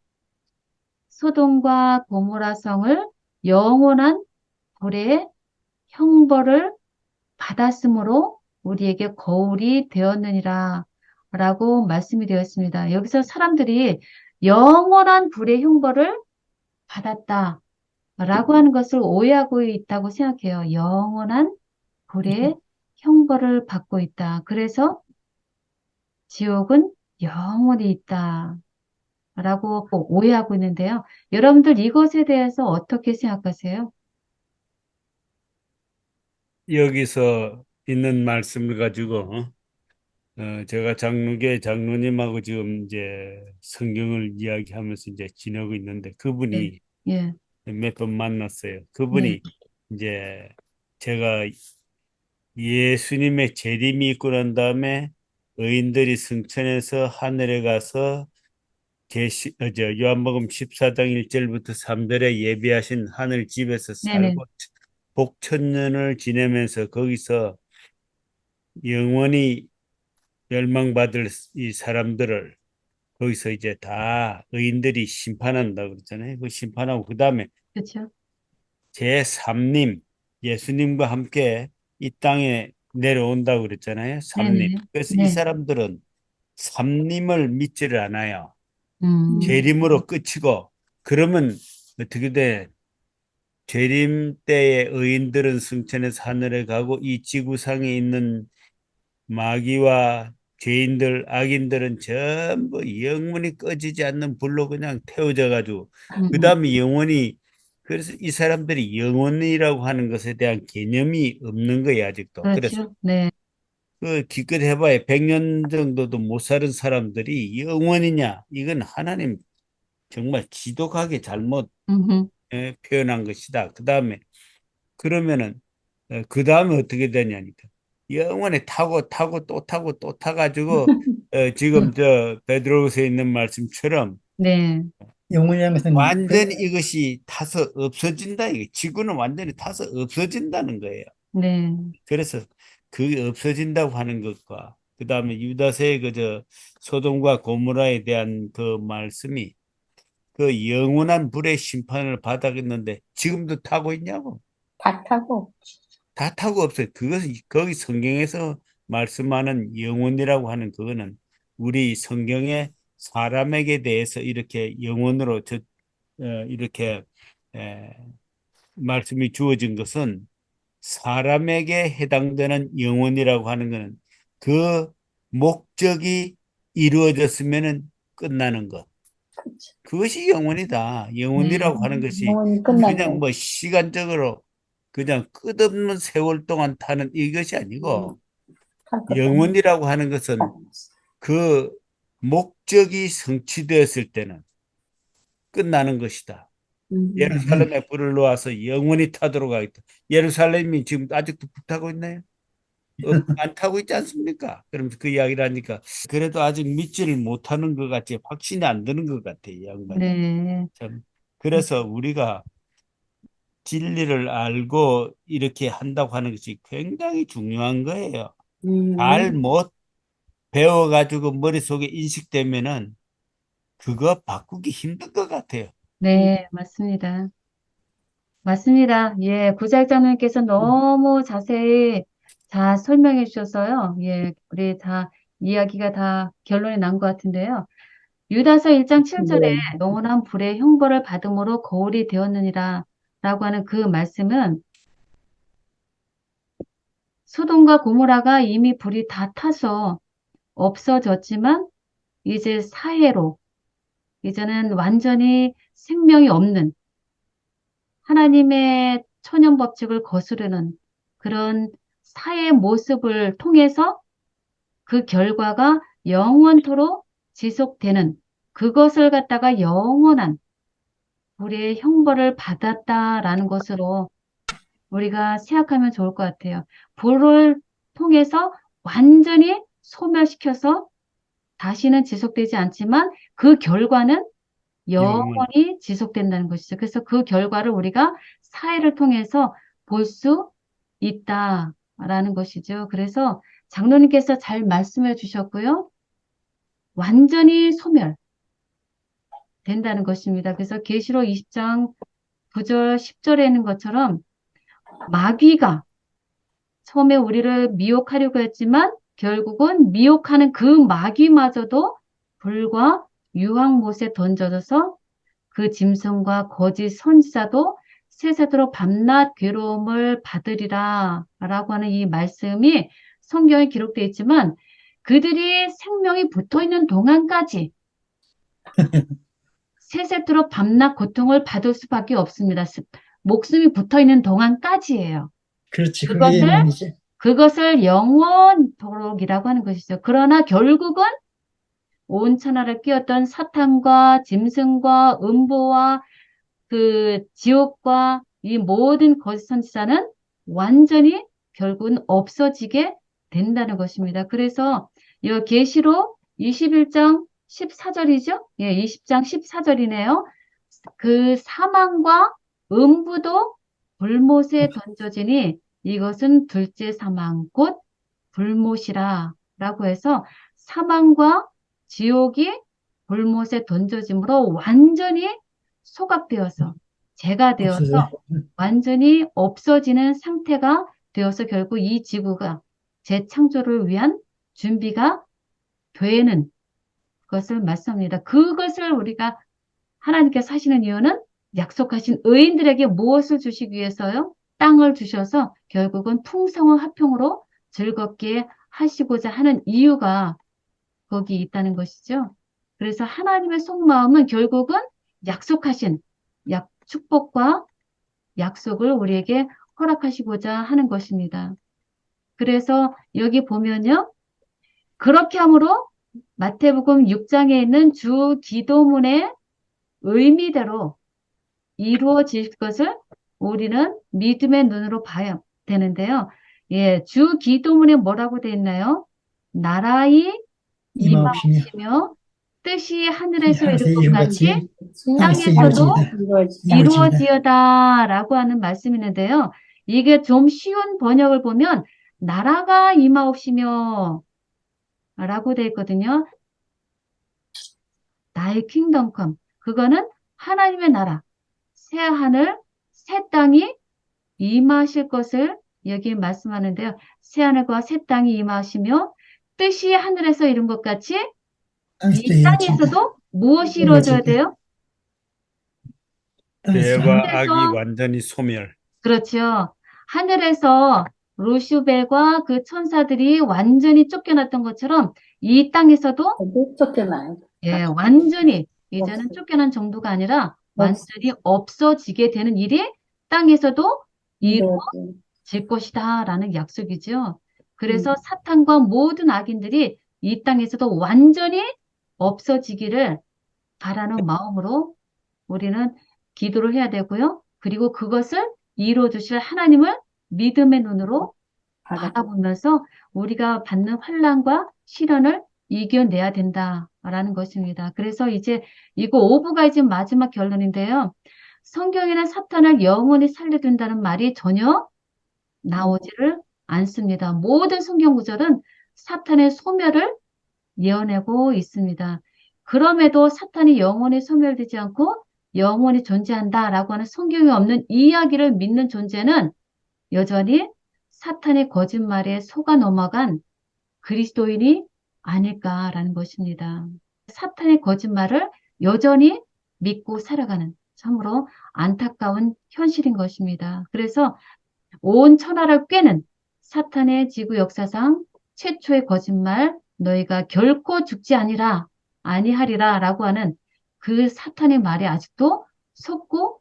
소돔과 고모라 성을 영원한 불의 형벌을 받았으므로 우리에게 거울이 되었느니라 라고 말씀이 되었습니다. 여기서 사람들이 영원한 불의 형벌을 받았다 라고 하는 것을 오해하고 있다고 생각해요. 영원한 불의 형벌을 받고 있다. 그래서 지옥은 영원히 있다 라고 오해하고 있는데요. 여러분들 이것에 대해서 어떻게 생각하세요? 여기서 있는 말씀을 가지고 제가 장로계 장로님하고 지금 이제 성경을 이야기하면서 이제 지내고 있는데 네, 그분이 예, 몇 번 만났어요. 네, 그분이 이제 제가 예수님의 재림이 있고 난 다음에 의인들이 승천해서 하늘에 가서 요한복음 14장 1절부터 3절에 예비하신 하늘 집에서 네네, 살고 복천년을 지내면서 거기서 영원히 멸망받을 이 사람들을 거기서 이제 다 의인들이 심판한다 그랬잖아요. 그 심판하고 그 다음에 그렇죠. 제3님 예수님과 함께 이 땅에 내려온다고 그랬잖아요. 3님. 네네, 그래서 이 네, 사람들은 3님을 믿지를 않아요. 음, 재림으로 끝이고 그러면 어떻게 돼? 재림 때의 의인들은 승천해서 하늘에 가고 이 지구상에 있는 마귀와 죄인들, 악인들은 전부 영원히 꺼지지 않는 불로 그냥 태워져 가지고 그 다음에 영원히 그래서 이 사람들이 영원이라고 하는 것에 대한 개념이 없는 거예요 아직도. 그래서 그렇죠. 네, 그 기껏 해봐야 100년 정도도 못 사는 사람들이 영원이냐 이건 하나님 정말 지독하게 잘못 음흠, 표현한 것이다. 그 다음에 그러면은 그 다음에 어떻게 되냐니까 영원히 타고 또 타고 또 타가지고 지금 저 베드로후서에 있는 말씀처럼 네, 영혼이라는 것은 완전히 이것이 타서 없어진다. 이게 지구는 완전히 타서 없어진다는 거예요. 네, 그래서 그게 없어진다고 하는 것과 그 다음에 유다서의 그저 소돔과 고모라에 대한 그 말씀이 그 영원한 불의 심판을 받았는데 지금도 타고 있냐고. 다 타고. 다 타고 없어요. 그것은 거기 성경에서 말씀하는 영혼이라고 하는 그거는 우리 성경에 사람에게 대해서 이렇게 영혼으로 이렇게 에, 말씀이 주어진 것은 사람에게 해당되는 영혼이라고 하는 것은 그 목적이 이루어졌으면은 끝나는 것. 그치. 그것이 영혼이다. 영혼이라고 하는 것이 영원히 끝난다. 그냥 뭐 시간적으로 그냥 끝없는 세월 동안 타는 이것이 아니고 할 것도 영혼이라고 하는 것은 아니고. 그 목적이 성취되었을 때는 끝나는 것이다. 예루살렘에 불을 놓아서 영원히 타도록 하겠다. 예루살렘이 지금 아직도 불타고 있나요? 안 타고 있지 않습니까? 그러면서 그 이야기를 하니까 그래도 아직 믿지를 못하는 것 같지 확신이 안 드는 것 같아 이 양반이. 네, 참 그래서 우리가 진리를 알고 이렇게 한다고 하는 것이 굉장히 중요한 거예요. 잘 못 배워가지고 머릿속에 인식되면은 그거 바꾸기 힘든 것 같아요. 네, 맞습니다. 맞습니다. 예, 구자장님께서 너무 자세히 다 설명해 주셔서요. 예, 우리 다 이야기가 다 결론이 난 것 같은데요. 유다서 1장 7절에 영원한 불의 형벌을 받음으로 거울이 되었느니라 라고 하는 그 말씀은 소돔과 고모라가 이미 불이 다 타서 없어졌지만 이제 사해로 이제는 완전히 생명이 없는 하나님의 천연 법칙을 거스르는 그런 사의 모습을 통해서 그 결과가 영원토록 지속되는 그것을 갖다가 영원한 우리의 형벌을 받았다라는 것으로 우리가 생각하면 좋을 것 같아요. 불을 통해서 완전히 소멸시켜서 다시는 지속되지 않지만 그 결과는 영원. 영원히 지속된다는 것이죠. 그래서 그 결과를 우리가 사회를 통해서 볼 수 있다라는 것이죠. 그래서 장로님께서 잘 말씀해 주셨고요. 완전히 소멸된다는 것입니다. 그래서 계시록 20장 9절, 10절에 있는 것처럼 마귀가 처음에 우리를 미혹하려고 했지만 결국은 미혹하는 그 마귀마저도 불과 유황못에 던져져서 그 짐승과 거짓 선지자도 세세토록 밤낮 괴로움을 받으리라 라고 하는 이 말씀이 성경에 기록되어 있지만 그들이 생명이 붙어 있는 동안까지 세세토록 밤낮 고통을 받을 수밖에 없습니다. 목숨이 붙어 있는 동안까지예요. 그렇지. 그게 그것을 예문이지. 그것을 영원토록이라고 하는 것이죠. 그러나 결국은 온 천하를 끼웠던 사탄과 짐승과 음보와 그 지옥과 이 모든 거짓 선지자는 완전히 결국은 없어지게 된다는 것입니다. 그래서 이 계시록 21장 14절이죠? 예, 20장 14절이네요. 그 사망과 음부도 불못에 던져지니 이것은 둘째 사망 곧 불못이라 라고 해서 사망과 지옥이 불못에 던져짐으로 완전히 소각되어서 재가 되어서 없어져. 완전히 없어지는 상태가 되어서 결국 이 지구가 재창조를 위한 준비가 되는 것을 말씀합니다. 그것을 우리가 하나님께서 하시는 이유는 약속하신 의인들에게 무엇을 주시기 위해서요? 땅을 주셔서 결국은 풍성한 화평으로 즐겁게 하시고자 하는 이유가 거기 있다는 것이죠. 그래서 하나님의 속마음은 결국은 약속하신 축복과 약속을 우리에게 허락하시고자 하는 것입니다. 그래서 여기 보면요. 그렇게 함으로 마태복음 6장에 있는 주 기도문의 의미대로 이루어질 것을 우리는 믿음의 눈으로 봐야 되는데요. 예, 주 기도문에 뭐라고 되어 있나요? 나라의 임하옵시며 임하옵시며 뜻이 하늘에서 하늘에서 이룬 것 이룬 같이 같이 땅에서도 이루어지이다. 이루어지이다. 이루어지어다라고 하는 말씀이 있는데요. 이게 좀 쉬운 번역을 보면 나라가 임하옵시며 라고 되어 있거든요. 나의 킹덤 컴. 그거는 하나님의 나라, 새 하늘, 새 땅이 임하실 것을 여기 말씀하는데요. 새 하늘과 새 땅이 임하시며 뜻이 하늘에서 이룬 것 같이 땅에서도 이 이루어지이다. 땅에서도 무엇이 이루어져야 이루어지이다. 돼요? 땅에서 죄와 악이 하늘에서 완전히 소멸. 그렇죠. 하늘에서 루시벨과 그 천사들이 완전히 쫓겨났던 것처럼 이 땅에서도 어디 쫓겨나요? 예, 완전히 이제는 없어. 쫓겨난 정도가 아니라 완전히 없어지게 되는 일이 땅에서도 이루어지. 이루어질 것이다라는 약속이죠. 그래서 음. 사탄과 모든 악인들이 이 땅에서도 완전히 없어지기를 바라는 마음으로 우리는 기도를 해야 되고요. 그리고 그것을 이루어 주실 하나님을 믿음의 눈으로 바라보면서 우리가 받는 환난과 시련을 이겨내야 된다라는 것입니다. 그래서 이제 이거 5부가 이제 마지막 결론인데요. 성경에는 사탄을 영원히 살려둔다는 말이 전혀 나오지를 않습니다. 모든 성경 구절은 사탄의 소멸을 예언하고 있습니다. 그럼에도 사탄이 영원히 소멸되지 않고 영원히 존재한다라고 하는 성경에 없는 이야기를 믿는 존재는 여전히 사탄의 거짓말에 속아 넘어간 그리스도인이 아닐까라는 것입니다. 사탄의 거짓말을 여전히 믿고 살아가는 참으로 안타까운 현실인 것입니다. 그래서 온 천하를 꿰는 사탄의 지구 역사상 최초의 거짓말 너희가 결코 죽지 아니하리라 라고 하는 그 사탄의 말에 아직도 속고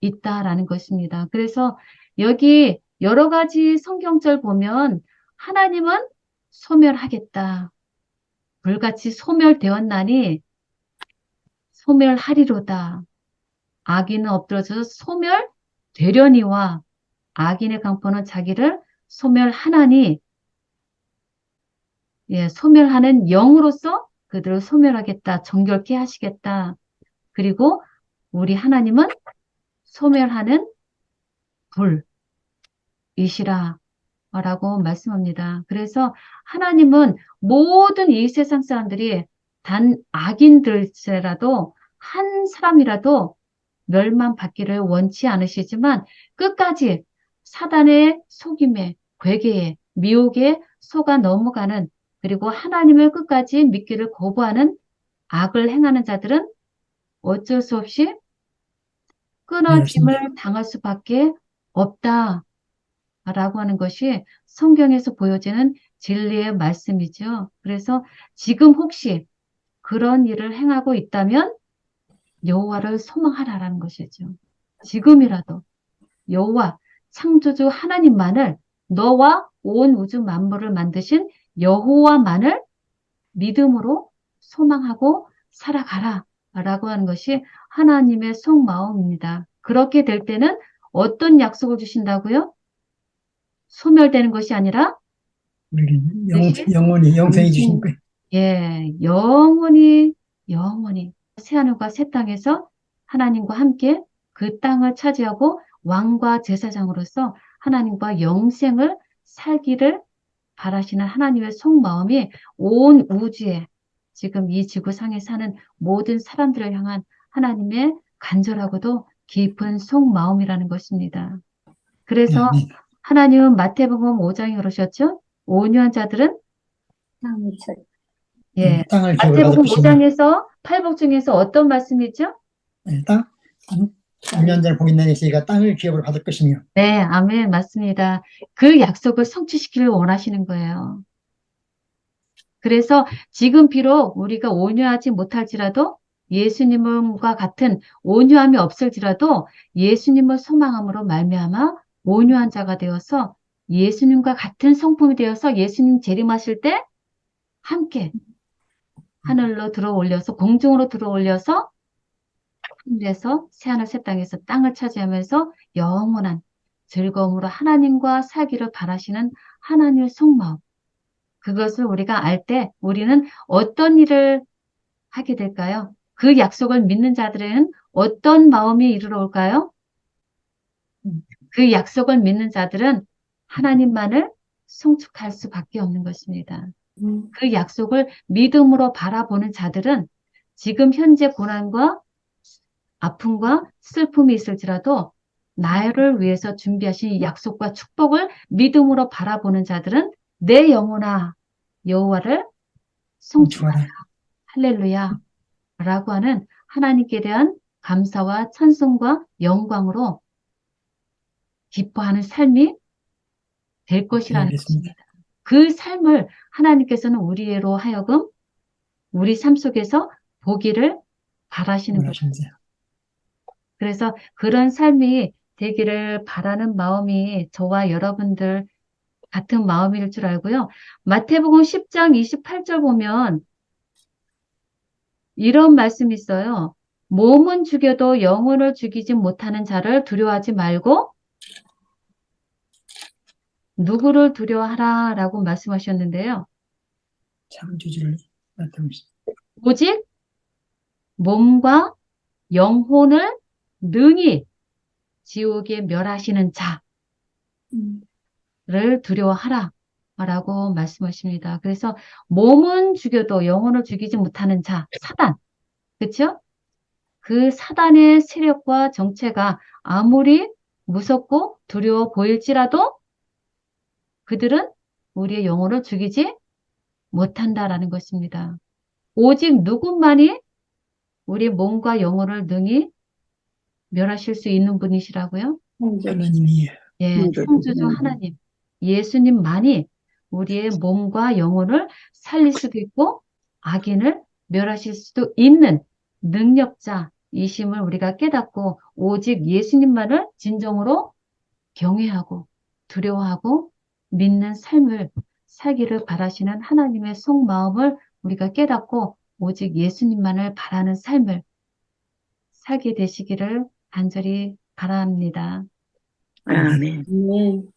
있다라는 것입니다. 그래서 여기 여러 가지 성경절 보면 하나님은 소멸하겠다. 불같이 소멸되었나니 소멸하리로다. 악인은 엎드러져서 소멸되려니와 악인의 강포는 자기를 소멸하나니 예, 소멸하는 영으로서 그들을 소멸하겠다, 정결케 하시겠다. 그리고 우리 하나님은 소멸하는 불이시라 라고 말씀합니다. 그래서 하나님은 모든 이 세상 사람들이 단 악인들이라도 한 사람이라도 멸망받기를 원치 않으시지만 끝까지 사단의 속임에, 괴계에, 미혹에 속아 넘어가는 그리고 하나님을 끝까지 믿기를 거부하는 악을 행하는 자들은 어쩔 수 없이 끊어짐을 당할 수밖에 없다라고 하는 것이 성경에서 보여지는 진리의 말씀이죠. 그래서 지금 혹시 그런 일을 행하고 있다면 여호와를 소망하라라는 것이죠. 지금이라도 여호와 창조주 하나님만을 너와 온 우주 만물을 만드신 여호와만을 믿음으로 소망하고 살아가라 라고 하는 것이 하나님의 속마음입니다. 그렇게 될 때는 어떤 약속을 주신다고요? 소멸되는 것이 아니라 우리는 뜻이 영원히 영생해 주신 거예요. 예, 영원히 새하늘과 새 땅에서 하나님과 함께 그 땅을 차지하고 왕과 제사장으로서 하나님과 영생을 살기를 바라시는 하나님의 속마음이 온 우주에 지금 이 지구상에 사는 모든 사람들을 향한 하나님의 간절하고도 깊은 속마음이라는 것입니다. 그래서 아멘. 하나님은 마태복음 5장에 그러셨죠? 온유한 자들은 땅이 쳐 예, 땅을 기업을 받을 마태복음 것이며 5장에서 팔복 중에서 어떤 말씀이죠? 운전자를 복 있는 이가 땅을 기업을 받을 것이며 네, 아멘, 맞습니다. 그 약속을 성취시키길 원하시는 거예요. 그래서 지금 비록 우리가 온유하지 못할지라도 예수님과 같은 온유함이 없을지라도 예수님을 소망함으로 말미암아 온유한 자가 되어서 예수님과 같은 성품이 되어서 예수님 재림하실 때 함께 하늘로 들어올려서 공중으로 들어올려서 하늘에서 새하늘 새 땅에서 땅을 차지하면서 영원한 즐거움으로 하나님과 살기를 바라시는 하나님의 속마음. 그것을 우리가 알 때 우리는 어떤 일을 하게 될까요? 그 약속을 믿는 자들은 어떤 마음이 이르러 올까요? 그 약속을 믿는 자들은 하나님만을 송축할 수밖에 없는 것입니다. 그 약속을 믿음으로 바라보는 자들은 지금 현재 고난과 아픔과 슬픔이 있을지라도 나를 위해서 준비하신 이 약속과 축복을 믿음으로 바라보는 자들은 내 영혼아 여호와를 송축하라. 송축하라. 할렐루야 라고 하는 하나님께 대한 감사와 찬송과 영광으로 기뻐하는 삶이 될 것이라는 알겠습니다. 것입니다. 그 삶을 하나님께서는 우리로 하여금 우리 삶 속에서 보기를 바라시는 거죠. 원하십니다. 그래서 그런 삶이 되기를 바라는 마음이 저와 여러분들 같은 마음일 줄 알고요. 마태복음 10장 28절 보면 이런 말씀이 있어요. 몸은 죽여도 영혼을 죽이지 못하는 자를 두려워하지 말고 누구를 두려워하라 라고 말씀하셨는데요. 창조주를 나타내십니다. 오직 몸과 영혼을 능히 지옥에 멸하시는 자를 두려워하라 라고 말씀하십니다. 그래서 몸은 죽여도 영혼을 죽이지 못하는 자, 사단. 그렇죠? 그 사단의 세력과 정체가 아무리 무섭고 두려워 보일지라도 그들은 우리의 영혼을 죽이지 못한다라는 것입니다. 오직 누구만이 우리 몸과 영혼을 능히 멸하실 수 있는 분이시라고요? 하나님이에요. 예, 창조주 하나님, 예수님만이 우리의 몸과 영혼을 살릴 수도 있고 악인을 멸하실 수도 있는 능력자이심을 우리가 깨닫고 오직 예수님만을 진정으로 경외하고 두려워하고 믿는 삶을 살기를 바라시는 하나님의 속마음을 우리가 깨닫고 오직 예수님만을 바라는 삶을 살게 되시기를 간절히 바랍니다. 아멘. 아멘.